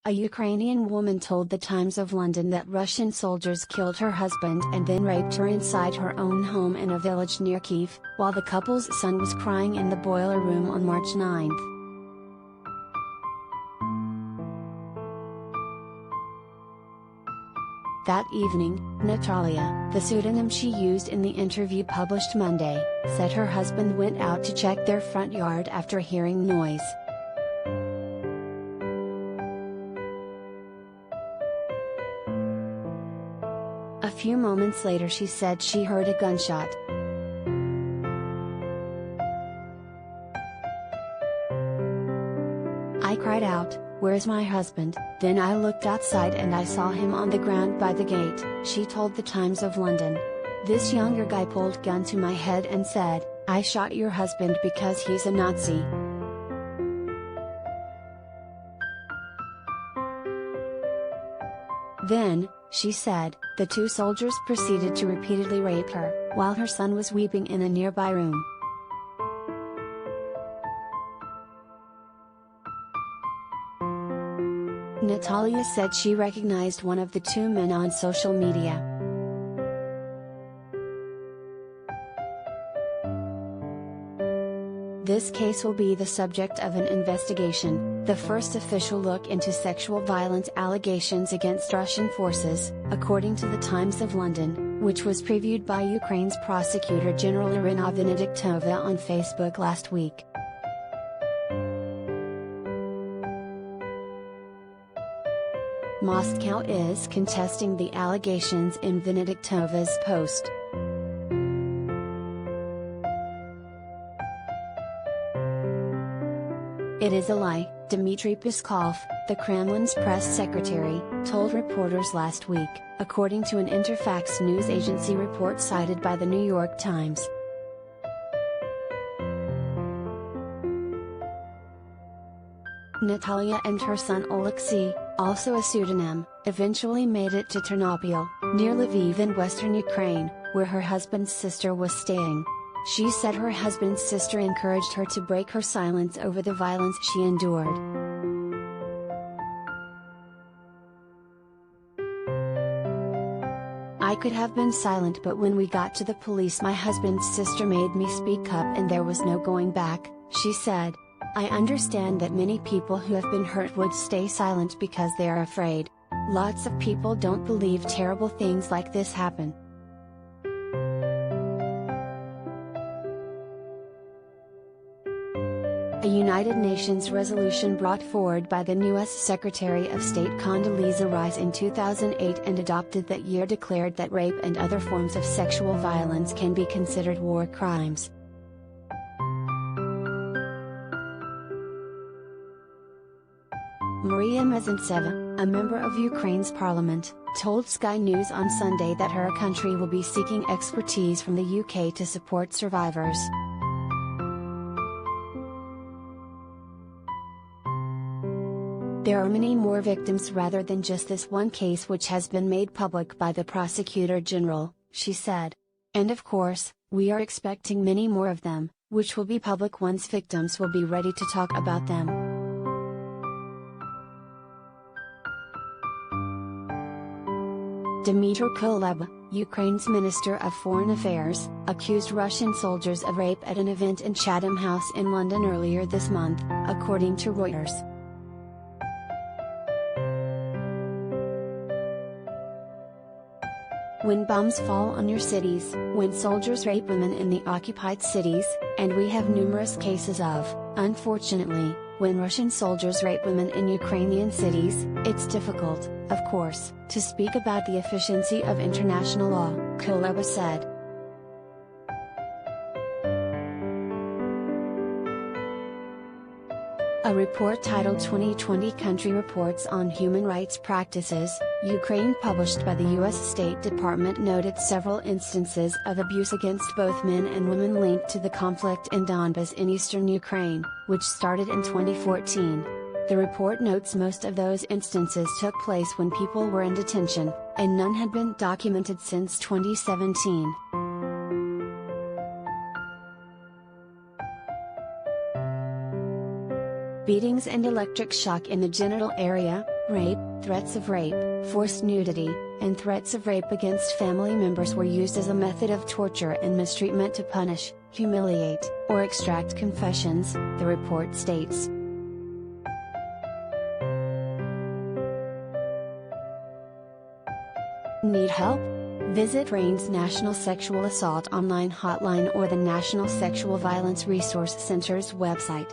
A Ukrainian woman told the Times of London that Russian soldiers killed her husband and then raped her inside her own home in a village near Kyiv, while the couple's son was crying in the boiler room on March 9. That evening, Natalya, the pseudonym she used in the interview published Monday, said her husband went out to check their front yard after hearing noise. A few moments later she said she heard a gunshot. I cried out, "Where's my husband?" Then I looked outside and I saw him on the ground by the gate, she told the Times of London. This younger guy pulled gun to my head and said, "I shot your husband because he's a Nazi." Then, she said, the two soldiers proceeded to repeatedly rape her, while her son was weeping in a nearby room. Natalya said she recognized one of the two men on social media. This case will be the subject of an investigation, the first official look into sexual violence allegations against Russian forces, according to the Times of London, which was previewed by Ukraine's Prosecutor General Irina Venediktova on Facebook last week. Moscow is contesting the allegations in Venediktova's post. It is a lie, Dmitry Peskov, the Kremlin's press secretary, told reporters last week, according to an Interfax news agency report cited by the New York Times. Natalya and her son Alexei, also a pseudonym, eventually made it to Ternopil, near Lviv in western Ukraine, where her husband's sister was staying. She said her husband's sister encouraged her to break her silence over the violence she endured. I could have been silent, but when we got to the police my husband's sister made me speak up and there was no going back, she said. I understand that many people who have been hurt would stay silent because they are afraid. Lots of people don't believe terrible things like this happen. A United Nations resolution brought forward by the U.S. Secretary of State Condoleezza Rice in 2008 and adopted that year declared that rape and other forms of sexual violence can be considered war crimes. Maria Mezantseva, a member of Ukraine's parliament, told Sky News on Sunday that her country will be seeking expertise from the UK to support survivors. There are many more victims rather than just this one case which has been made public by the Prosecutor General, she said. And of course, we are expecting many more of them, which will be public once victims will be ready to talk about them. Dmytro Kuleba, Ukraine's Minister of Foreign Affairs, accused Russian soldiers of rape at an event in Chatham House in London earlier this month, according to Reuters. When bombs fall on your cities, when soldiers rape women in the occupied cities, and we have numerous cases of, unfortunately, when Russian soldiers rape women in Ukrainian cities, it's difficult, of course, to speak about the efficiency of international law, Kuleba said. A report titled 2020 Country Reports on Human Rights Practices, Ukraine published by the U.S. State Department noted several instances of abuse against both men and women linked to the conflict in Donbas in eastern Ukraine, which started in 2014. The report notes most of those instances took place when people were in detention, and none had been documented since 2017. Beatings and electric shock in the genital area, Rape, threats of rape, forced nudity, and threats of rape against family members were used as a method of torture and mistreatment to punish, humiliate, or extract confessions, the report states. Need help? Visit RAIN's National Sexual Assault Online Hotline or the National Sexual Violence Resource Center's website.